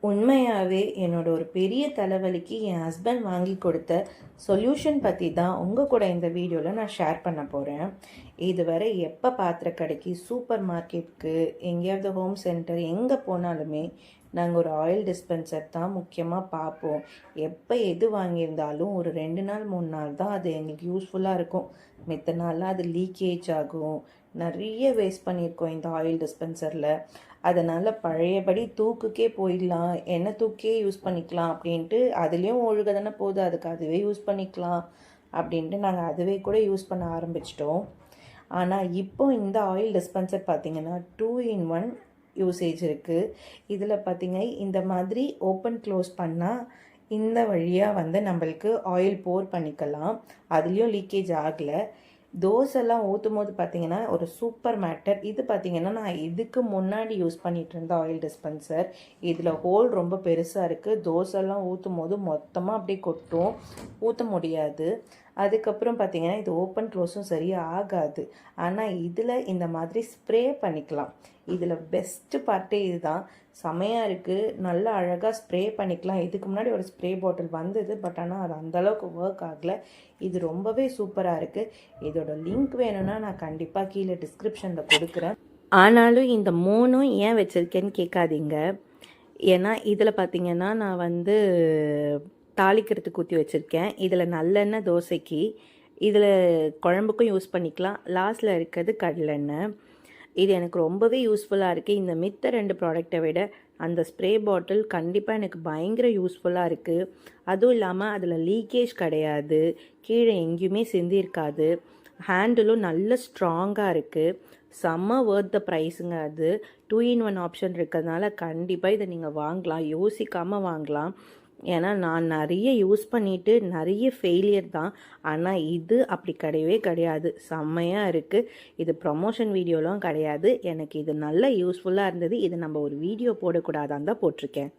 உண்மையாகவே என்னோட ஒரு பெரிய தலைவலிக்கு என் ஹஸ்பண்ட் வாங்கி கொடுத்த சொல்யூஷன் பற்றி தான் உங்கள் கூட இந்த வீடியோவில் நான் ஷேர் பண்ண போகிறேன். இதுவரை எப்போ பாத்திர கடைக்கு, சூப்பர் மார்க்கெட்டுக்கு, எங்கேயாவது ஹோம் சென்டர் எங்கே போனாலுமே நாங்கள் ஒரு ஆயில் டிஸ்பென்சர் தான் முக்கியமாக பார்ப்போம். எப்போ எது வாங்கியிருந்தாலும் ஒரு 2 நாள் 3 நாள் தான் அது எங்களுக்கு யூஸ்ஃபுல்லாக இருக்கும். மித்த நாள்லாம் அது லீக்கேஜ் ஆகும். நிறைய வேஸ்ட் பண்ணியிருக்கோம் இந்த ஆயில் டிஸ்பென்சரில். அதனால் பழையபடி தூக்குக்கே போயிடலாம், எண்ணெய் தூக்கே யூஸ் பண்ணிக்கலாம் அப்படின்ட்டு, அதுலேயும் ஒழுக தானே போகுது, அதுக்கு அதுவே யூஸ் பண்ணிக்கலாம் அப்படின்ட்டு நாங்கள் அதுவே கூட யூஸ் பண்ண ஆரம்பிச்சிட்டோம். ஆனால் இப்போ இந்த ஆயில் டிஸ்பென்சர் பார்த்திங்கன்னா 2 in 1 யூசேஜ் இருக்குது. இதில் பார்த்திங்க இந்த மாதிரி ஓப்பன் க்ளோஸ் பண்ணால் இந்த வழியாக நம்மளுக்கு ஆயில் போர் பண்ணிக்கலாம். அதுலேயும் லீக்கேஜ் ஆகலை. தோசைலாம் ஊற்றும் போது பார்த்திங்கன்னா ஒரு சூப்பர் மேட்டர். இது பார்த்திங்கன்னா நான் இதுக்கு முன்னாடி யூஸ் பண்ணிகிட்டு இருந்த ஆயில் டிஸ்பென்சர். இதில் ஹோல் ரொம்ப பெருசாக இருக்குது. தோசைலாம் ஊற்றும் போது மொத்தமாக அப்படியே கொட்டும், ஊற்ற முடியாது. அதுக்கப்புறம் பார்த்திங்கன்னா இது ஓப்பன் க்ளோஸும் சரியாக ஆகாது. ஆனால் இதில் இந்த மாதிரி ஸ்ப்ரே பண்ணிக்கலாம். இதில் பெஸ்ட்டு பார்ட்டே இதுதான். செமையாக இருக்குது, நல்லா அழகாக ஸ்ப்ரே பண்ணிக்கலாம். இதுக்கு முன்னாடி ஒரு ஸ்ப்ரே பாட்டில் வந்தது, பட் ஆனால் அது அந்தளவுக்கு ஒர்க் ஆகலை. இது ரொம்பவே சூப்பராக இருக்குது. இதோட லிங்க் வேணும்னா நான் கண்டிப்பாக கீழே டிஸ்கிரிப்ஷனில் கொடுக்குறேன். ஆனாலும் இந்த 3ம் ஏன் வச்சுருக்கேன்னு கேட்காதீங்க. ஏன்னா இதில் பார்த்திங்கன்னா நான் தாளிக்கிறதுக்கு ஊற்றி வச்சுருக்கேன். இதில் நல்லெண்ணெய் தோசைக்கு, இதில் குழம்புக்கும் யூஸ் பண்ணிக்கலாம். லாஸ்ட்டில் இருக்கிறது கடலெண்ணெய். இது எனக்கு ரொம்பவே யூஸ்ஃபுல்லாக இருக்குது. இந்த மித்த 2 ப்ராடக்டை விட அந்த ஸ்ப்ரே பாட்டில் கண்டிப்பாக எனக்கு பயங்கர யூஸ்ஃபுல்லாக இருக்குது. அதுவும் இல்லாமல் அதில் லீக்கேஜ் கிடையாது, கீழே எங்கேயுமே சிந்திருக்காது. ஹேண்டிலும் நல்ல ஸ்ட்ராங்காக இருக்குது. செம்ம வர்த் த ப்ரைஸுங்க. அது 2 in 1 ஆப்ஷன் இருக்கிறதுனால கண்டிப்பாக இதை நீங்கள் வாங்கலாம், யோசிக்காமல் வாங்கலாம். ஏன்னா நான் நிறைய யூஸ் பண்ணிவிட்டு நிறைய ஃபெயிலியர் தான். ஆனால் இது அப்படி கிடையவே கிடையாது, செம்மையாக இருக்குது. இது ப்ரமோஷன் வீடியோலாம் கிடையாது. எனக்கு இது நல்ல யூஸ்ஃபுல்லாக இருந்தது. இது நம்ம ஒரு வீடியோ போடக்கூடாதான் தான் போட்டிருக்கேன்.